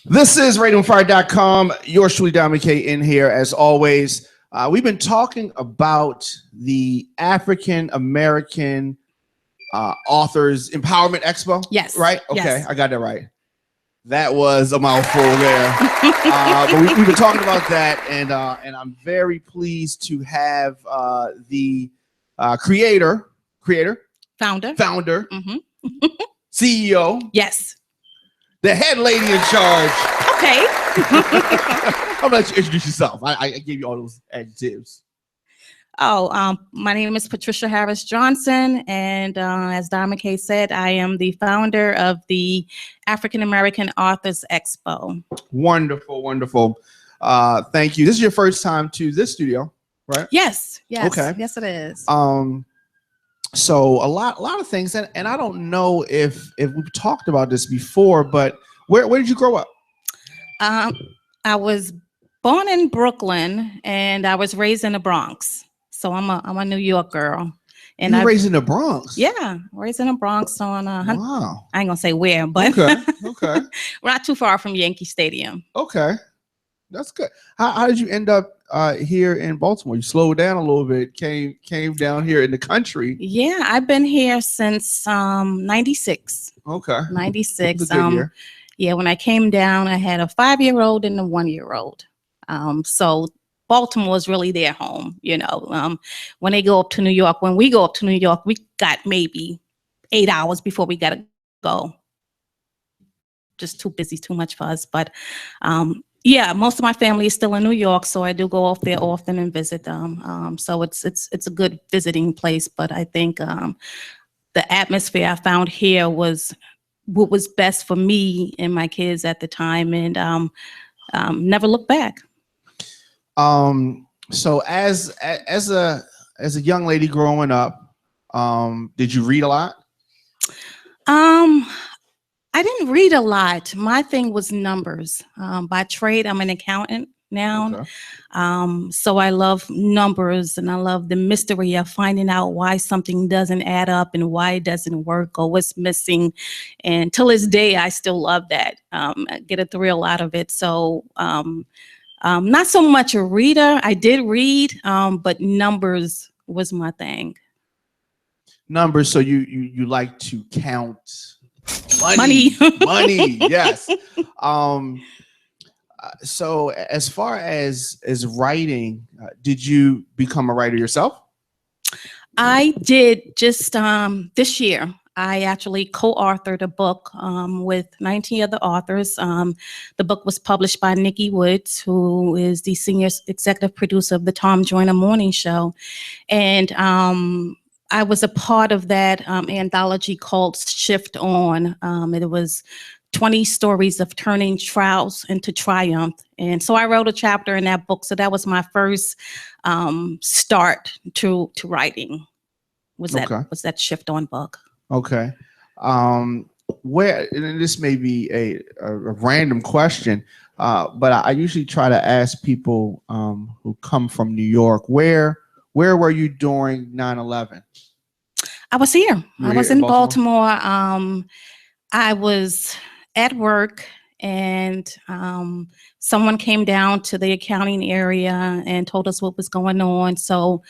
This is RadioFire.com. Yours truly, Dominic K, in here as always. We've been talking about the African American Authors Empowerment Expo. Yes. Right? Okay, yes. I got that right. That was a mouthful there. But we've been talking about that, and I'm very pleased to have the creator, Founder. mm-hmm. CEO, Yes. the head lady in charge. Okay. I'm gonna let you introduce yourself. I gave you all those adjectives. My name is Patricia Harris Johnson, and as Dominic K said, I am the founder of the African American Authors Expo. Wonderful, wonderful. Thank you. This is your first time to this studio, right? Yes. Okay. Yes, it is. So a lot of things, and I don't know if we've talked about this before, but where did you grow up? I was born in Brooklyn, and I was raised in the Bronx. So I'm a New York girl. And you were raised in the Bronx? Yeah, raised in the Bronx on wow. I ain't gonna say where, but okay. We're not too far from Yankee Stadium. Okay, that's good. How did you end up here in Baltimore? You slowed down a little bit, came down here in the country. Yeah, I've been here since 96. Okay. 96. That's a good year. Yeah, when I came down, I had a 5-year-old and a 1-year-old. So Baltimore is really their home, you know. When we go up to New York, we got maybe 8 hours before we gotta go. Just too busy, too much for us. But yeah, most of my family is still in New York, so I do go off there often and visit them. So it's a good visiting place. But I think the atmosphere I found here was what was best for me and my kids at the time, and never look back. So as a young lady growing up, did you read a lot? I didn't read a lot. My thing was numbers. By trade, I'm an accountant now. Okay. So I love numbers, and I love the mystery of finding out why something doesn't add up and why it doesn't work or what's missing. And till this day, I still love that. I get a thrill out of it. So not so much a reader. I did read, but numbers was my thing. Numbers. So you like to count money. Yes. So as far as writing, did you become a writer yourself? I did just this year. I actually co-authored a book with 19 other authors. The book was published by Nikki Woods, who is the senior executive producer of the Tom Joyner Morning Show. And I was a part of that anthology called Shift On. It was 20 stories of turning trials into triumph. And so I wrote a chapter in that book. So that was my first start to writing, was that Shift On book. Okay. Where, and this may be a random question, but I usually try to ask people who come from New York, where were you during 9/11? I was here. I was in Baltimore. I was at work, and someone came down to the accounting area and told us what was going on. So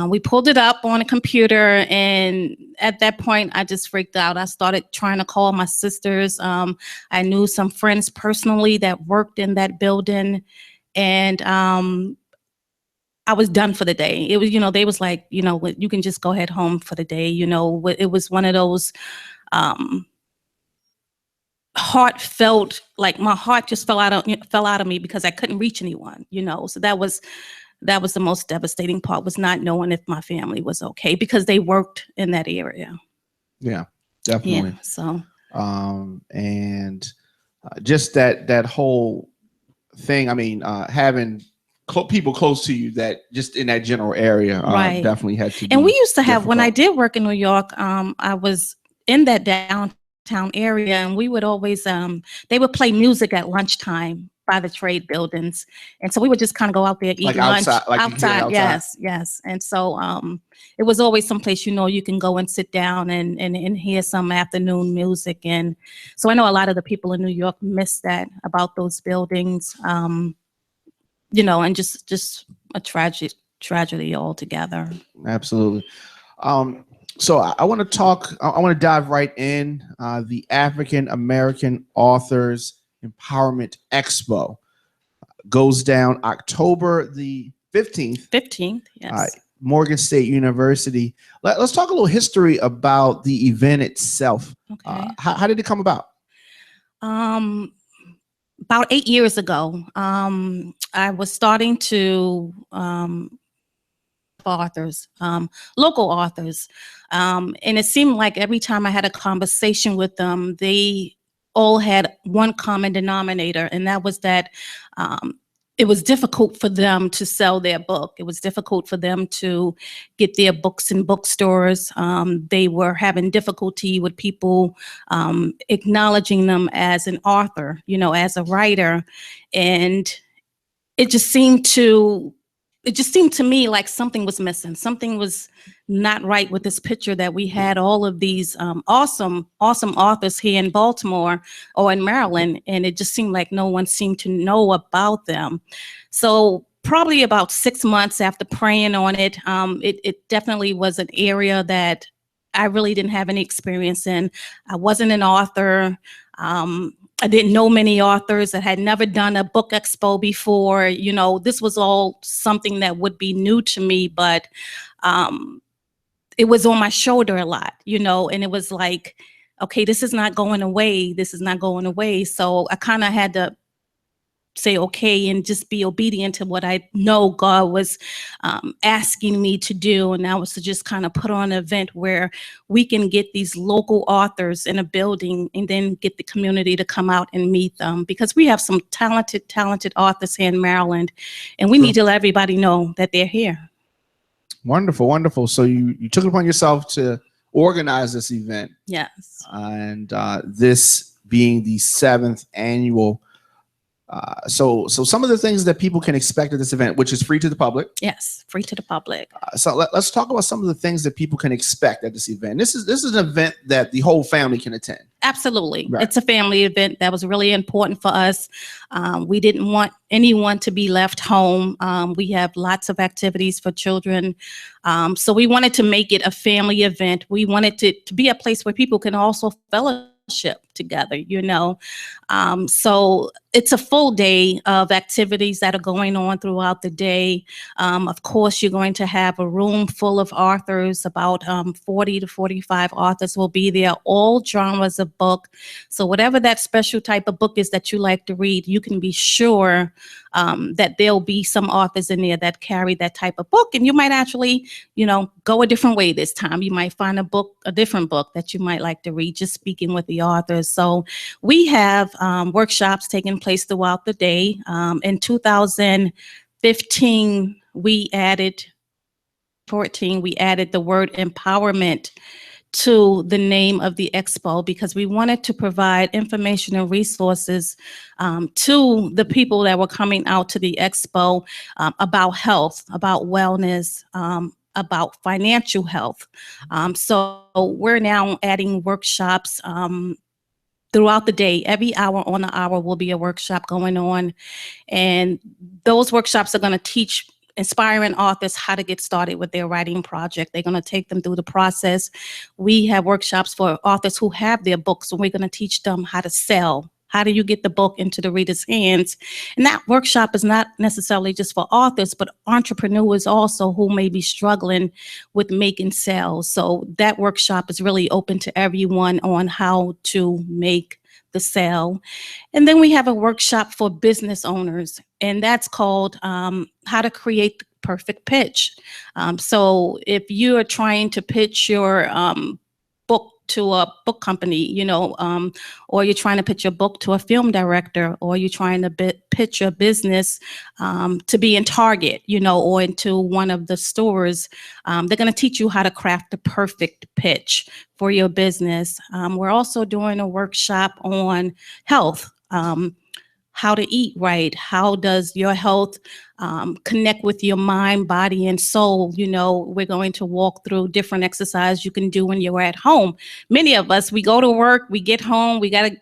we pulled it up on a computer, and at that point, I just freaked out. I started trying to call my sisters. I knew some friends personally that worked in that building, and I was done for the day. It was, they was like, you can just go ahead home for the day. It was one of those heartfelt, like my heart just fell out of me because I couldn't reach anyone. So that was the most devastating part, was not knowing if my family was okay, because they worked in that area. Yeah, definitely. Yeah, so and just that whole thing. I mean, having people close to you that just in that general area, right, definitely had to be. And we used to have, difficult. when I did work in New York, I was in that downtown area, and we would always they would play music at lunchtime by the trade buildings. And so we would just kind of go out there, eat Like lunch outside, like you hear outside. outside. Yes, yes. And so it was always someplace, you can go and sit down and hear some afternoon music. And so I know a lot of the people in New York miss that about those buildings, and just a tragedy altogether. Absolutely. So I want to talk. I want to dive right in. The African American Authors Empowerment Expo goes down October the 15th. 15th, yes. Morgan State University. Let's talk a little history about the event itself. Okay. How did it come about? About 8 years ago, I was starting to authors, local authors. And it seemed like every time I had a conversation with them, they all had one common denominator, and that was that it was difficult for them to sell their book. It was difficult for them to get their books in bookstores. They were having difficulty with people acknowledging them as an author, as a writer. And it just seemed to me like something was missing. Something was not right with this picture that we had all of these awesome authors here in Baltimore or in Maryland, and it just seemed like no one seemed to know about them. So probably about 6 months after praying on it, it definitely was an area that I really didn't have any experience in. I wasn't an author. I didn't know many authors. I had never done a book expo before. This was all something that would be new to me, but it was on my shoulder a lot, and it was like, okay, this is not going away. This is not going away. So I kind of had to say okay and just be obedient to what I know God was asking me to do. And that was to just kind of put on an event where we can get these local authors in a building and then get the community to come out and meet them, because we have some talented authors here in Maryland, and we need to let everybody know that they're here. Wonderful, wonderful. So you took it upon yourself to organize this event. Yes. And this being the 7th annual. So some of the things that people can expect at this event, which is free to the public. Yes, free to the public. So let's talk about some of the things that people can expect at this event. This is an event that the whole family can attend. Absolutely. Right. It's a family event that was really important for us. We didn't want anyone to be left home. We have lots of activities for children. So we wanted to make it a family event. We wanted to be a place where people can also fellowship together, so it's a full day of activities that are going on throughout the day. Of course, you're going to have a room full of authors. About 40 to 45 authors will be there, all genres of book. So whatever that special type of book is that you like to read, you can be sure that there'll be some authors in there that carry that type of book. And you might actually, go a different way this time. You might find a different book that you might like to read, just speaking with the authors. So we have workshops taking place throughout the day. In 2015, we added the word empowerment to the name of the expo, because we wanted to provide information and resources to the people that were coming out to the expo about health, about wellness, about financial health. So we're now adding workshops throughout the day. Every hour on the hour will be a workshop going on. And those workshops are going to teach inspiring authors how to get started with their writing project. They're going to take them through the process. We have workshops for authors who have their books, and we're going to teach them how to sell. How do you get the book into the reader's hands? And that workshop is not necessarily just for authors, but entrepreneurs also who may be struggling with making sales. So that workshop is really open to everyone on how to make the sale. And then we have a workshop for business owners, and that's called How to Create the Perfect Pitch. So if you are trying to pitch your book to a book company, or you're trying to pitch your book to a film director, or you're trying to pitch your business to be in Target, or into one of the stores, they're going to teach you how to craft the perfect pitch for your business. We're also doing a workshop on health. how to eat right. How does your health connect with your mind, body, and soul? You know, we're going to walk through different exercises you can do when you're at home. Many of us, we go to work, we get home, we got to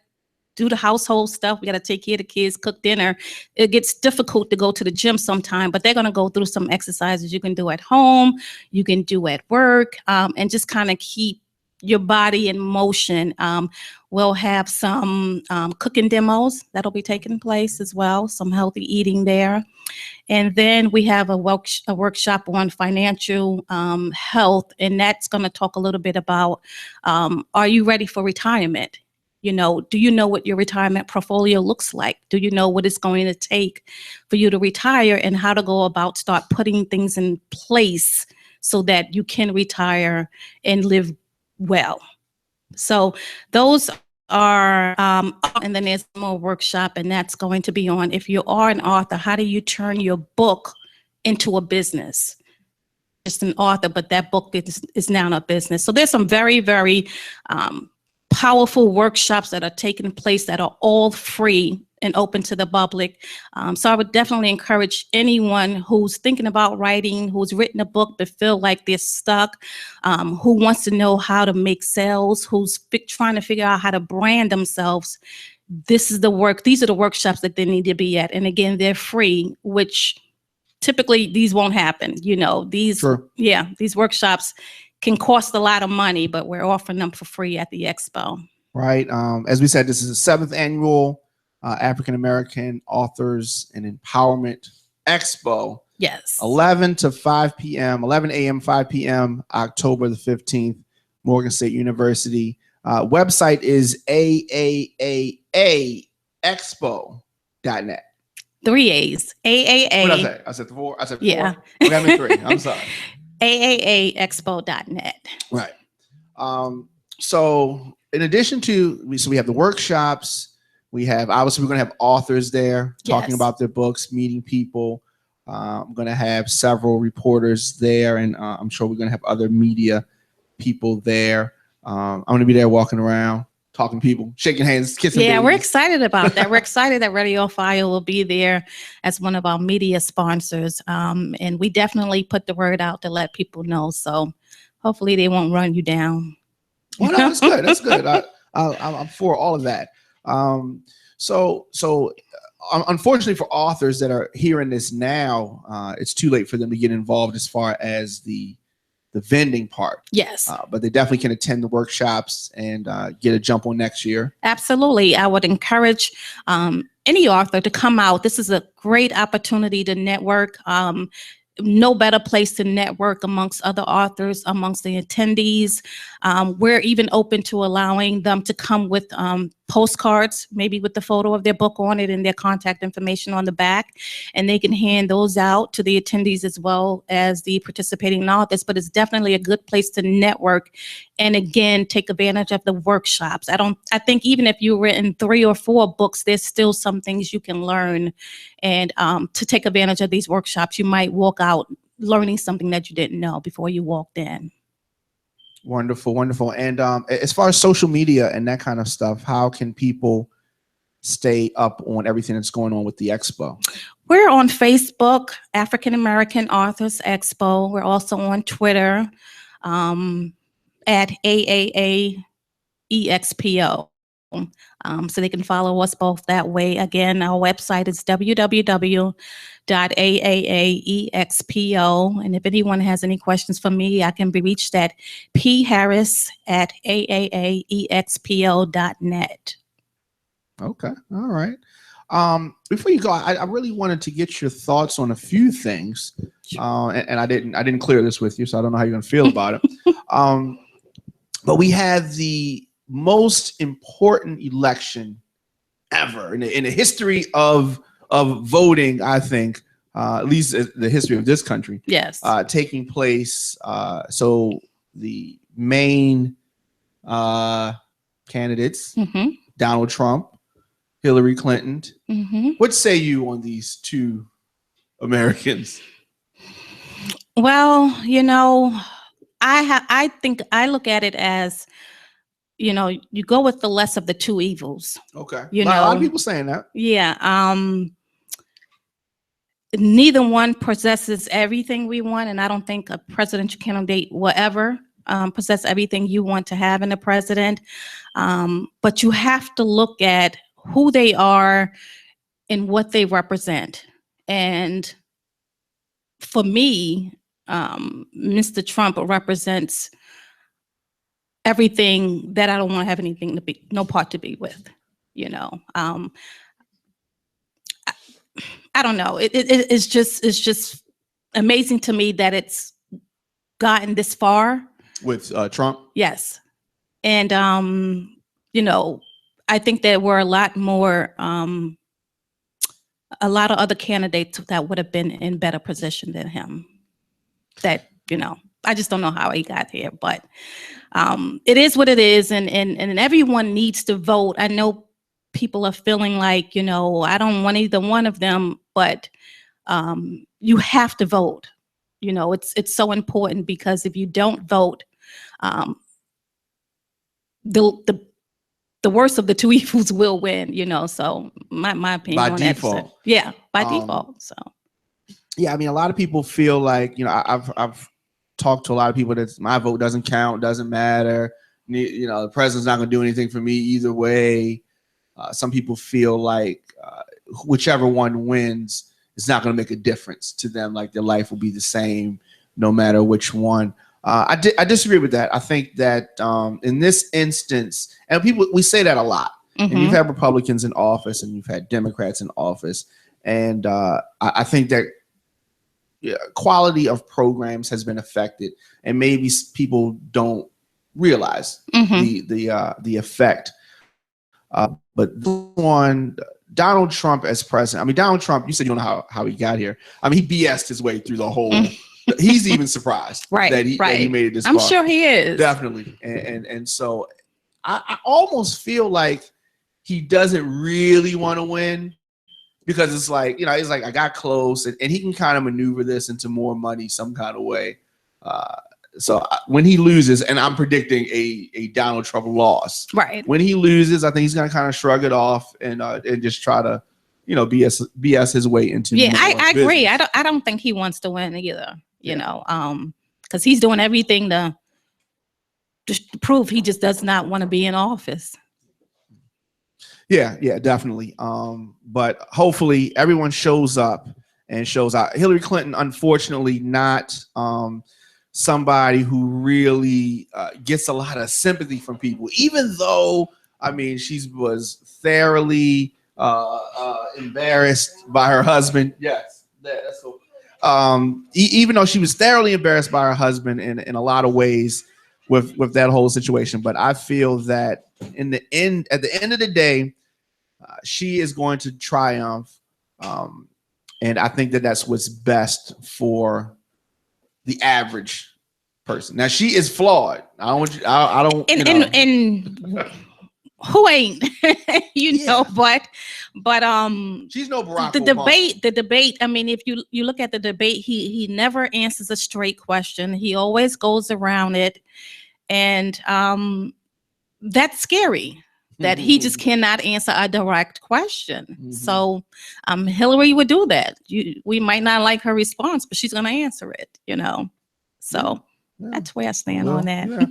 do the household stuff. We got to take care of the kids, cook dinner. It gets difficult to go to the gym sometime, but they're going to go through some exercises you can do at home, you can do at work, and just kind of keep your body in motion. We'll have some cooking demos that'll be taking place as well, some healthy eating there. And then we have a workshop on financial health, and that's going to talk a little bit about, are you ready for retirement? You know, do you know what your retirement portfolio looks like? Do you know what it's going to take for you to retire, and how to go about start putting things in place so that you can retire and live well? So those are, and then there's more workshop, and that's going to be on, if you are an author, how do you turn your book into a business? Just an author, but that book is now a business. So there's some very, very powerful workshops that are taking place that are all free and open to the public. So I would definitely encourage anyone who's thinking about writing, who's written a book but feel like they're stuck, who wants to know how to make sales, who's trying to figure out how to brand themselves. This is the work. These are the workshops that they need to be at. And again, they're free, which typically these won't happen. You know, these, Sure. yeah, these workshops can cost a lot of money, but we're offering them for free at the Expo. Right. As we said, this is the 7th annual African American Authors and Empowerment Expo. Yes. 11 to 5 p.m., 11 a.m., 5 p.m., October the 15th, Morgan State University. Website is aaaexpo.net. 3 A's. AAA. What did I say? I said 4. I said 4. Yeah. Okay, I meant 3. I'm sorry. AAAexpo.net. Right. So in addition to, we have the workshops. We have, obviously, we're going to have authors there talking Yes. about their books, meeting people. I'm going to have several reporters there, and I'm sure we're going to have other media people there. I'm going to be there walking around, talking to people, shaking hands, kissing Yeah, babies. we're excited about that. We're excited that Radio Fire will be there as one of our media sponsors. And we definitely put the word out to let people know. So hopefully they won't run you down. Well, no, that's good. That's good. I'm for all of that. So unfortunately for authors that are hearing this now, it's too late for them to get involved as far as the vending part. Yes. But they definitely can attend the workshops and get a jump on next year. Absolutely. I would encourage any author to come out. This is a great opportunity to network. No better place to network amongst other authors, amongst the attendees. We're even open to allowing them to come with postcards, maybe with the photo of their book on it and their contact information on the back, and they can hand those out to the attendees as well as the participating authors. But it's definitely a good place to network, and again, take advantage of the workshops. I think even if you've written 3 or 4 books, there's still some things you can learn, and to take advantage of these workshops, you might walk out learning something that you didn't know before you walked in. Wonderful, wonderful. And as far as social media and that kind of stuff, how can people stay up on everything that's going on with the Expo? We're on Facebook, African American Authors Expo. We're also on Twitter at AAAEXPO. So they can follow us both that way. Again, our website is www.AAAEXPO. And if anyone has any questions for me, I can be reached at pharris@AAAEXPO.net. Okay. All right. Before you go, I really wanted to get your thoughts on a few things. And I didn't clear this with you, so I don't know how you're going to feel about it. But we have the most important election ever in the history of voting, I think, at least the history of this country. Yes. Taking place. So the main candidates, Donald Trump, Hillary Clinton. What say you on these two Americans? Well, you know, I think I look at it as you know, you go with the less of the two evils. Okay. You A lot of know, people saying that. yeah. Neither one possesses everything we want, and I don't think a presidential candidate will ever possess everything you want to have in a president. But you have to look at who they are and what they represent. And for me, Mr. Trump represents everything that I don't want to have anything to be, no part to be with. You know, I don't know. It's just amazing to me that it's gotten this far with Trump. Yes, and you know, I think there were a lot of other candidates that would have been in better position than him. That, you know, I just don't know how he got here, but it is what it is, and everyone needs to vote. I know people are feeling like, you know, I don't want either one of them, but you have to vote. You know, it's so important, because if you don't vote, um, the worst of the two evils will win. You know, so my opinion By on default. that. Yeah, by default. So yeah, I mean, a lot of people feel like, you know, I've talked to a lot of people that my vote doesn't count, doesn't matter. You know, the president's not going to do anything for me either way. Some people feel like whichever one wins is not going to make a difference to them. Like their life will be the same no matter which one. I disagree with that. I think that in this instance, and we say that a lot, and you've had Republicans in office and you've had Democrats in office. And I think that quality of programs has been affected, and maybe people don't realize the effect. But one, Donald Trump as president. I mean, Donald Trump. You said you don't know how he got here. I mean, he BS'd his way through the whole. He's even surprised that he made it this far. I'm sure he is. Definitely, and so I almost feel like he doesn't really want to win, because it's like, you know, he's like, I got close, and he can kind of maneuver this into more money some kind of way. So when he loses, and I'm predicting a Donald Trump loss, right? When he loses, I think he's going to kind of shrug it off and just try to, you know, BS his way into. Yeah, I agree. I don't think he wants to win either. You know, because he's doing everything to prove he just does not want to be in office. Yeah, definitely. But hopefully everyone shows up and shows out. Hillary Clinton, unfortunately, not somebody who really gets a lot of sympathy from people, even though, I mean, she was thoroughly embarrassed by her husband. Yes, that's so. Even though she was thoroughly embarrassed by her husband in a lot of ways with that whole situation, but I feel that at the end of the day, she is going to triumph, and I think that that's what's best for the average person. Now, she is flawed. I don't want you. I don't. And who ain't? you know, but she's no Barack Obama. The debate. I mean, if you look at the debate, he never answers a straight question. He always goes around it, and that's scary. That he just cannot answer a direct question. So Hillary would do that. We might not like her response, but she's going to answer it, you know. So that's where I stand on that. Yeah.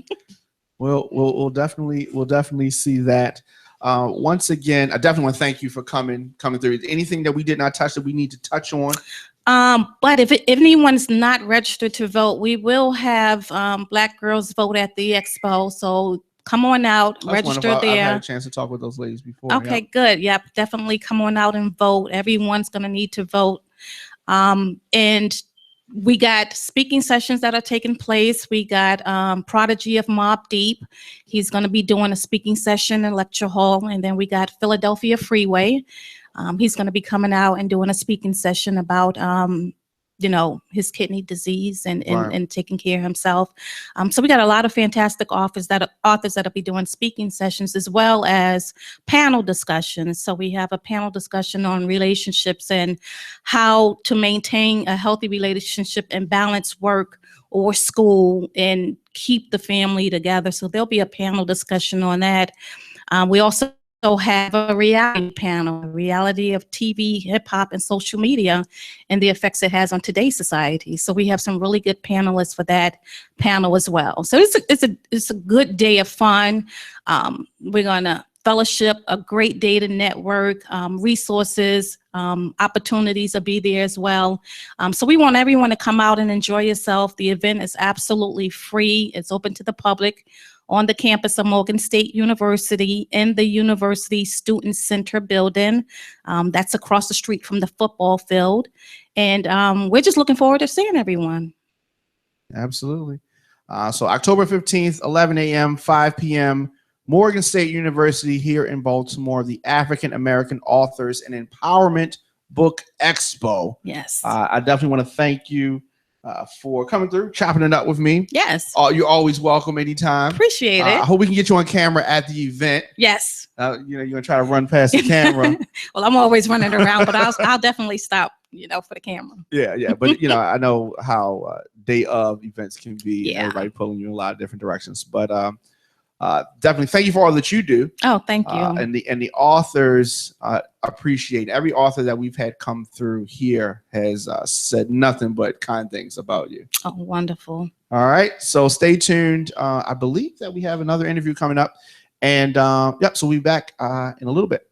We'll definitely see that. Once again, I definitely want to thank you for coming through. Anything that we did not touch that we need to touch on? But if anyone's not registered to vote, we will have Black Girls Vote at the Expo. So come on out, register there. I've had a chance to talk with those ladies before. Okay, good. Yep, definitely come on out and vote. Everyone's going to need to vote. And we got speaking sessions that are taking place. We got Prodigy of Mobb Deep. He's going to be doing a speaking session in Lecture Hall. And then we got Philadelphia Freeway. He's going to be coming out and doing a speaking session about you know, his kidney disease and taking care of himself. So we got a lot of fantastic authors that'll be doing speaking sessions, as well as panel discussions. So we have a panel discussion on relationships and how to maintain a healthy relationship and balance work or school and keep the family together. So there'll be a panel discussion on that. We also have a reality panel, a reality of TV, hip hop, and social media, and the effects it has on today's society. So we have some really good panelists for that panel as well. So it's a good day of fun. We're gonna fellowship, a great day to network, resources, opportunities will be there as well. So we want everyone to come out and enjoy yourself. The event is absolutely free. It's open to the public on the campus of Morgan State University in the University Student Center building. That's across the street from the football field. And we're just looking forward to seeing everyone. Absolutely. So October 15th, 11 a.m., 5 p.m., Morgan State University here in Baltimore, the African American Authors and Empowerment Book Expo. Yes. I definitely want to thank you for coming through, chopping it up with me. Yes. You're always welcome anytime. Appreciate it. I hope we can get you on camera at the event. Yes. You're gonna try to run past the camera. Well, I'm always running around, but I'll definitely stop, for the camera. Yeah. But I know how day of events can be. Yeah. Everybody pulling you in a lot of different directions. But definitely thank you for all that you do. Oh, thank you. And the authors appreciate every author that we've had come through here has said nothing but kind things about you. Oh, wonderful. All right. So stay tuned. I believe that we have another interview coming up. And so we'll be back in a little bit.